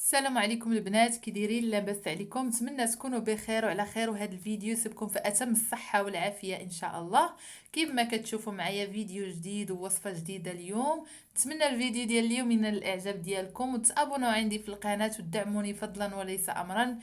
السلام عليكم البنات، كي دايرين؟ لاباس عليكم؟ نتمنى تكونوا بخير وعلى خير، وهذا الفيديو يسيبكم في اتم الصحه والعافيه ان شاء الله. كيف ما كتشوفوا معايا فيديو جديد ووصفه جديده اليوم. نتمنى الفيديو ديال اليوم ينال الاعجاب ديالكم، وتابونوا عندي في القناه وتدعموني فضلا وليس امرا،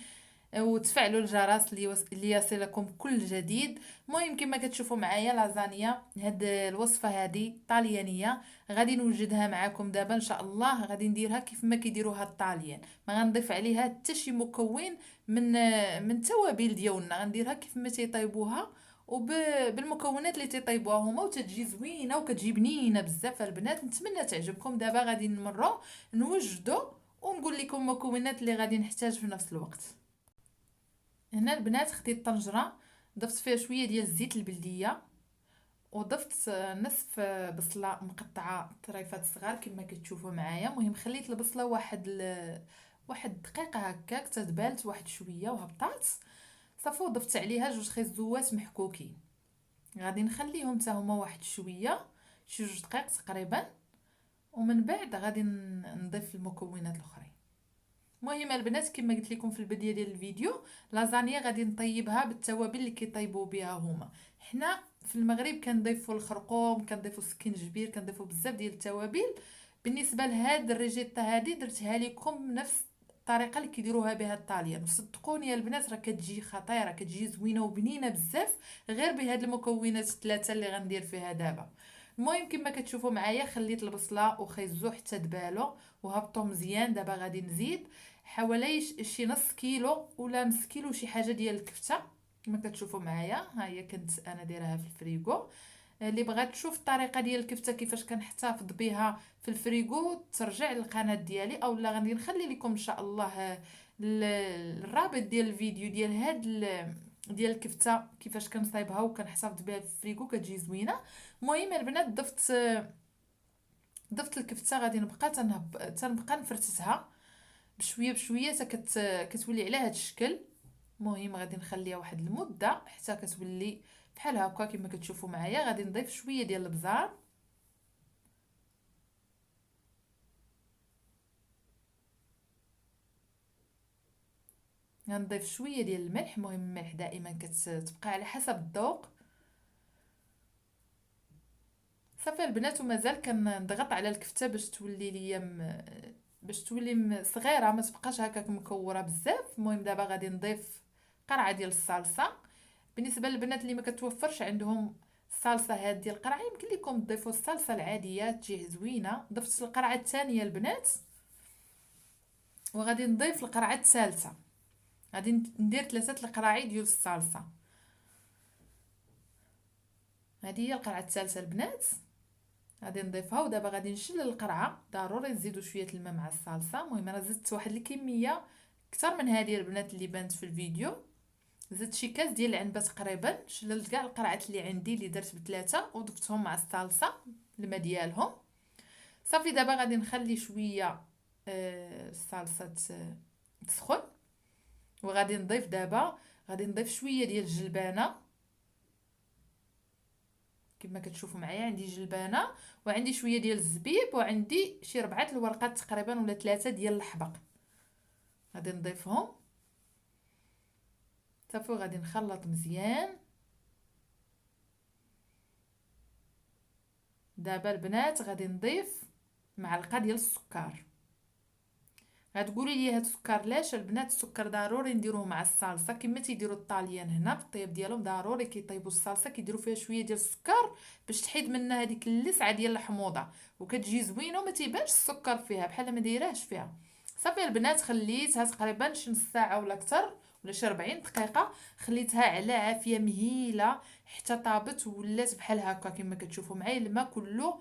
وتفعلوا الجرس ليصلكم كل جديد. المهم كما كتشوفوا معايا لازانيا، هاد الوصفه هذه طاليانيه، غادي نوجدها معكم دابا ان شاء الله. غادي نديرها كيف ما كيديروها الطاليان، ما غنضيف عليها حتى شي مكون من التوابل ديالنا، غنديرها كيف ما تيطيبوها وبالمكونات اللي تيطيبوها هما، وتتجي زوينه وكتجي بنينه بزاف البنات. نتمنى تعجبكم. دابا غادي نمروا نوجدوا ونقول لكم المكونات اللي غادي نحتاج في نفس الوقت. هنا البنات خديت طنجره، ضفت فيها شويه ديال الزيت البلديه، وضفت نصف بصله مقطعه طريفات صغار كما كتشوفوا معايا. مهم خليت البصله واحد دقيقه هكاك تتبالت واحد شويه وهبطات صافي. ضفت عليها جوج خيزوات محكوكين، غادي نخليهم حتى هما واحد شويه، شي جوج دقائق تقريبا، ومن بعد غادي نضيف المكونات الاخرين. المهم البنات كما قلت لكم في البدايه ديال الفيديو، لازانيا غادي نطيبها بالتوابل اللي كيطيبوا بها هما. حنا في المغرب كنضيفوا الخرقوم، كنضيفوا السكينجبير، كنضيفوا بزاف ديال التوابل. بالنسبه لهاد الريجيتا هذه درتها لكم بنفس الطريقه اللي كيديروها بها الطاليان، وصدقوني يا البنات راه كتجي خطيره، كتجي زوينه وبنينه بزاف غير بهاد المكونات الثلاثه اللي غندير فيها دابا. المهم كما كتشوفوا معايا خليت البصله وخيزو حتى دبالو وهبطوا مزيان. دابا غادي نزيد حوالي شي نص كيلو ولا نص كيلو شي حاجه ديال الكفته. كما كتشوفوا معايا ها هي كنت انا دايرها في الفريغو. اللي بغات تشوف الطريقه ديال الكفته كيفاش كنحتفظ بها في الفريغو ترجع للقناه ديالي، او لا غادي نخلي لكم ان شاء الله الرابط ديال الفيديو ديال ديال الكفته كيفاش كنصايبها وكنحتفظ بها في الفريغو، كتجي زوينه. المهم البنات ضفت الكفته، غادي نبقى تنبقى نفرتتها بشويه بشويه حتى كتولي على هذا الشكل. المهم غادي نخليها واحد المده حتى كتولي بحال هكا كما كتشوفوا معايا. غادي نضيف شويه ديال البزار، غنضيف شويه ديال الملح. المهم الملح دائما كتبقى على حسب الذوق. صافي البنات، ومازال كنضغط على الكفته باش تولي ليا باش تولي صغيره، ما تبقاش هكاك مكوره بزاف. المهم دابا غادي نضيف قرعه ديال الصلصه. بالنسبه للبنات اللي ما كتوفرش عندهم الصلصه هاد ديال القرعه، يمكن لكم تضيفوا الصلصه العاديه تجي زوينه. ضفت القرعه الثانيه البنات، وغادي نضيف القرعه الثالثه. غادي ندير 3 القراعي ديال الصلصه. هذه هي القرعه الثالثه البنات، غادي نضيفها. ودابا غادي نشلل القرعه، ضروري نزيدوا شويه الماء مع الصلصه. المهم انا زدت واحد الكميه اكثر من هذه البنات اللي بانت في الفيديو. زدت شي كاس ديال العنبه تقريبا، شللت كاع القرعات اللي عندي اللي درت ب3 وضفتهم مع الصلصه الماء ديالهم. صافي دابا غادي نخلي شويه الصلصه تسخن، وغادي نضيف دابا غادي نضيف شويه ديال الجلبانه. كما كتشوفوا معايا عندي جلبانه، وعندي شويه ديال الزبيب، وعندي شي 4 الورقات تقريبا ولا 3 ديال الحبق. غادي نضيفهم صافي، وغادي نخلط مزيان. دابا البنات غادي نضيف معلقه ديال السكر. غتقولي لي هاد السكر لاش البنات؟ السكر ضروري نديروه مع الصلصه كما تيديروا الطاليان. هنا في الطياب ديالهم ضروري كيطيبوا الصلصه كيديروا فيها شويه ديال السكر باش تحيد منها هذيك اللسعه ديال الحموضه، وكتجي زوينه وما تيبانش السكر فيها بحال ما دايراهش فيها. صافي البنات خليتها تقريبا شي نص ساعه ولا اكثر، ولا شي 40 دقيقه. خليتها على عافيه مهيله حتى طابت ولات بحال هكا كما كتشوفوا معايا. الماء كله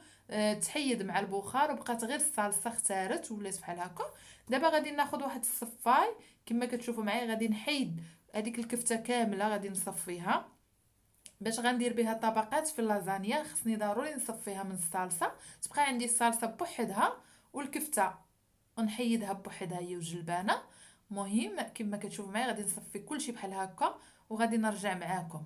تحيد مع البخار، وبقات غير الصلصه اختارت ولات بحال هكا. دابا غادي ناخذ واحد الصفاي كما كتشوفوا معايا، غادي نحيد هذيك الكفته كامله، غادي نصفيها باش غندير بها طبقات في اللازانيا. خصني ضروري نصفيها من الصلصه، تبقى عندي الصلصه بوحدها والكفته ونحيدها بوحدها هي وجلبانه. مهم كما كتشوفوا معايا غادي نصفي كلشي بحال هكا، وغادي نرجع معاكم.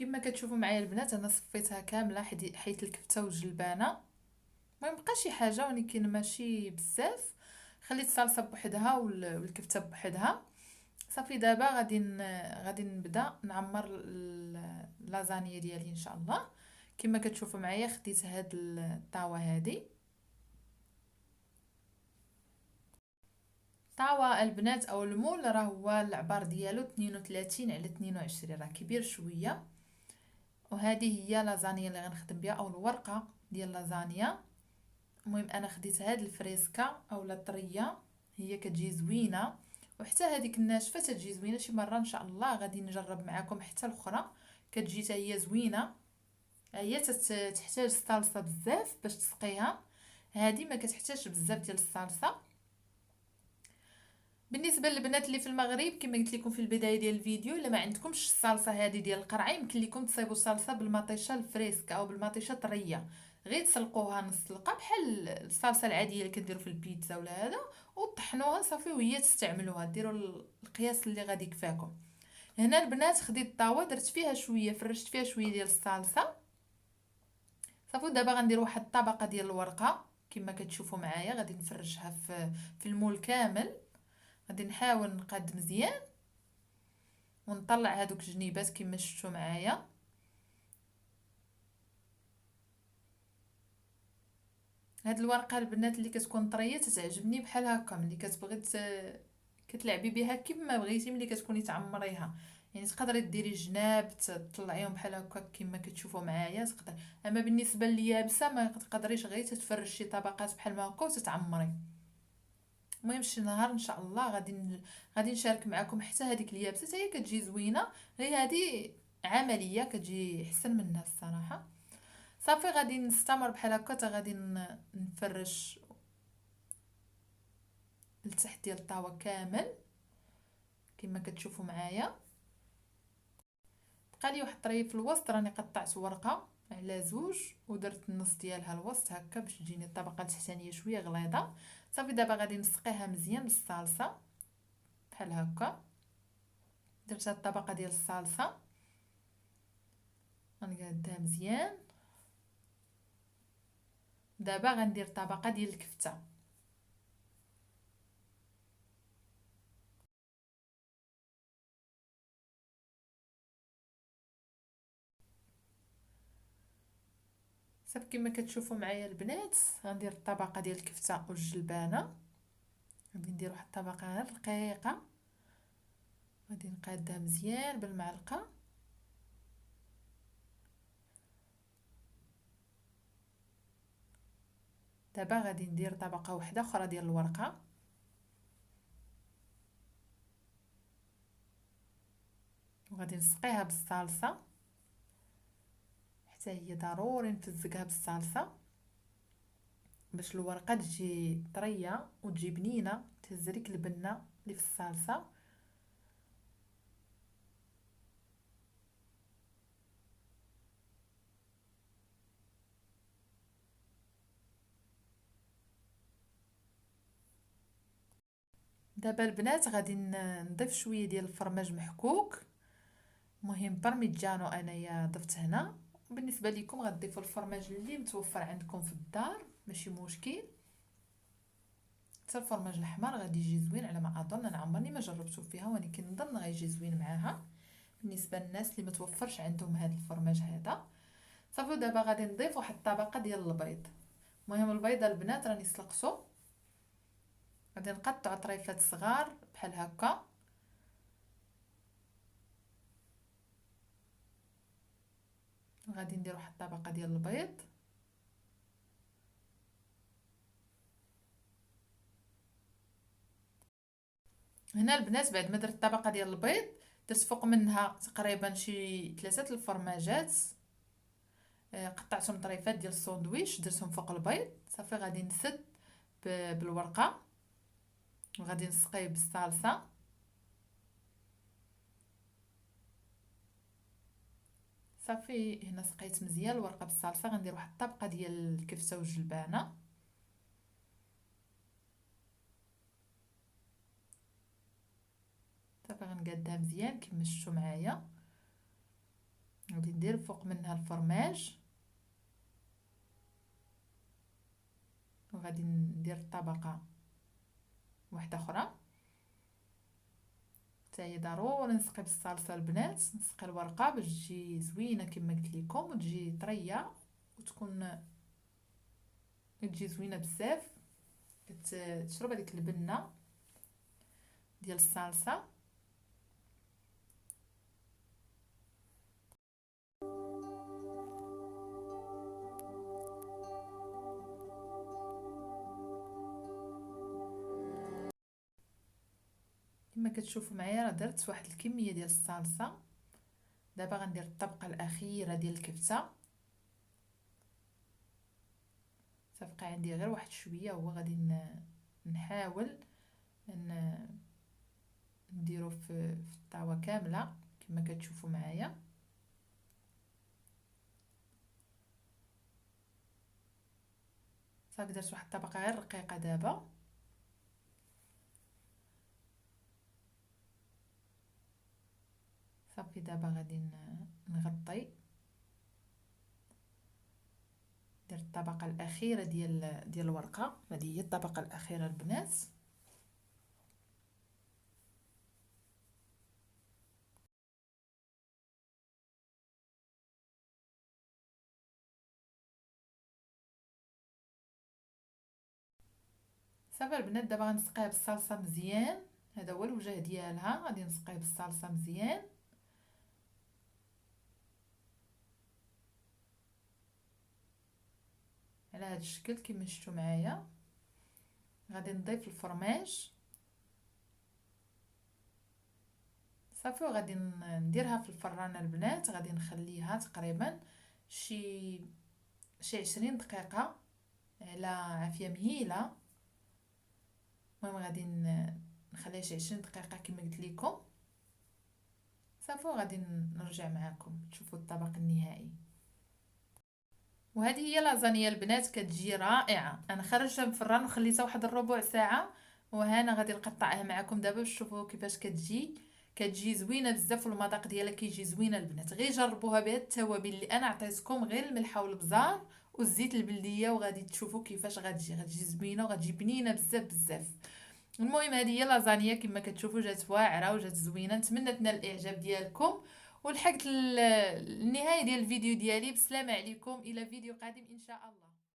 كما كتشوفوا معايا البنات انا صفيتها كامله حيت الكفته والجلبانه. المهم بقى شي حاجه ولكن ماشي بزاف. خليت الصلصه بوحدها والكفته بوحدها. صافي دابا غادي نبدا نعمر اللازانيا ديالي ان شاء الله. كما كتشوفوا معايا خديت هاد الطاوه هادي. طاوه البنات او المول راه هو العبار ديالو 32 على 22 راه كبير شويه. وهذه هي لازانيا اللي غنخدم بها او الورقه ديال لازانيا. المهم انا خديت هاد الفريسكا او لا طريه، هي كتجي زوينه. وحتى هذيك الناشفه تجي زوينه، شي مره ان شاء الله غادي نجرب معكم حتى الاخرى كتجي حتى هي زوينه. هي تحتاج الصلصه بزاف باش تسقيها، هذه ما كتحتاجش بزاف ديال الصلصه. بالنسبه للبنات اللي في المغرب كما قلت لكم في البدايه ديال الفيديو، الا ما عندكمش الصلصه هذه ديال القرعه يمكن لكم تصايبوا الصلصه بالمطيشه الفريسكا او بالمطيشه طريه. غير تسلقوها نص سلقه بحال الصلصه العاديه اللي كنديروا في البيتزا ولا هذا، وطحنوها صافي وهي تستعملوها ديروا القياس اللي غادي يكفاكم. هنا البنات خديت الطاوه درت فيها شويه، فرشت فيها شويه ديال الصلصه. صافي دابا غندير واحد الطبقه ديال الورقه كما كتشوفوا معايا، غادي نفرشها في المول كامل. غادي نحاول نقاد مزيان ونطلع هذوك الجنيبات كما شفتوا معايا. هاد الورقه البنات اللي كتكون طريه تتعجبني بحال هكا، ملي كتبغي كتلعبي بها كيما بغيتي ملي كتكوني تعمريها. يعني تقدري ديري جناب تطلعيهم بحال هكا كما كتشوفوا معايا تقدر. اما بالنسبه لليابسه ما تقدريش غير تتفرشي شي طبقات بحال ما هكا وتتعمري. المهم شي نهار ان شاء الله غادي نشارك معكم حتى هذيك اليابسه حتى هي كتجي زوينه. هي هذه عمليه كتجي احسن منها الصراحه. صافي غادي نستمر بحال هكا حتى غادي نفرش لتحت ديال الطاوه كامل كما كتشوفوا معايا. بقى لي واحد الطريف في الوسط، راني قطعت ورقه على زوج ودرت النص ديالها الوسط هكا باش تجيني الطبقه التحتانيه شويه غليظه. صافي دابا غادي نسقيها مزيان بالصلصه بحال هكا. درت هاد الطبقه ديال الصلصه غنقادها مزيان. دابا غندير طبقه ديال الكفته. صافي كما كتشوفوا معايا البنات غندير الطبقه ديال الكفته والجلبانه. غادي ندير واحد الطبقه غير رقيقه، غادي نقادها مزيان بالمعلقه. دابا غادي ندير طبقه واحده اخرى ديال الورقه، وغادي نسقيها بالصلصه حتى هي ضروري نفزقها بالصلصه باش الورقه تجي طريه وتجي بنينه تهز لك البنه اللي في الصلصه. دابا البنات غادي نضيف شويه ديال الفرماج محكوك، مهم بارميجانو انايا ضفت هنا. بالنسبه لكم غتضيفوا الفرماج اللي متوفر عندكم في الدار ماشي مشكل. حتى الفرماج الاحمر غادي يجي زوين على ما اظن، انا عمرني ما جربته فيها ولكن نظن غيجي زوين معاها بالنسبه للناس اللي متوفرش عندهم هذا الفرماج هذا. صافي دابا غادي نضيف واحد الطبقه ديال البيض. المهم البيضه البنات راني سلقته، غادي نقطع طريفات صغار بحال هكا. غادي ندير واحد الطبقه ديال البيض. هنا البنات بعد ما درت الطبقه ديال البيض درت فوق منها تقريبا شي 3 الفرماجات. قطعتهم طريفات ديال الساندويتش درتهم فوق البيض. صافي غادي نسد بالورقه وغادي نسقيه بالصلصه. صافي هنا سقيت مزيان الورقه بالصلصه. غندير واحد الطبقه ديال الكفته والجلبانه. صافي غنقادها مزيان كما شفتوا معايا. غادي ندير فوق منها الفرماج، وغادي ندير طبقه واحده اخرى. حتى هي ضروري نسقي بالصلصه البنات، نسقي الورقه باش تجي زوينه كما قلت لكم، وتجي طريه وتكون تجي زوينه بزاف. كتشرب هذيك البنه ديال الصلصه. كما كتشوفوا معايا راه درت واحد الكميه ديال الصلصه. دابا غندير الطبقه الاخيره ديال الكفته. صافي عندي غير واحد شويه، هو غادي نحاول نديرو في الطاوه كامله كما كتشوفوا معايا. صافي درت واحد الطبقه غير رقيقه. دابا صافي دابا غادي نغطي، ندير الطبقه الاخيره ديال الورقه. هذه هي الطبقه الاخيره البنات. صافي البنات دابا غنسقيها بالصلصه مزيان. هذا هو الوجه ديالها، غادي نسقيه بالصلصه مزيان. على هذا الشكل كما شفتوا معايا. غادي نضيف الفرماج صافي، وغادي نديرها في الفران البنات. غادي نخليها تقريبا شي 20 دقيقه على عافيه مهيله. المهم غادي نخليها شي 20 دقيقه كما قلت لكم. صافي وغادي نرجع معكم تشوفوا الطبق النهائي. وهذه هي لازانيا البنات، كتجي رائعه. انا خرجتها من الفران وخليتها واحد الربع ساعه، وهنا غادي نقطعها معكم دابا باش تشوفوا كيفاش كتجي زوينه بزاف، والمذاق ديالها كيجي زوينه البنات. غير جربوها بهاد التوابل اللي انا عطيتكم، غير الملحه والبزار والزيت البلديه، وغادي تشوفوا كيفاش غتجي زوينه وغتجي بنينه بزاف بزاف. المهم هذه هي لازانيا كما كتشوفوا، جات واعره وجات زوينه. نتمنى تنال الاعجاب ديالكم، ولحقت النهايه ديال الفيديو ديالي. بسلامه عليكم، الى فيديو قادم ان شاء الله.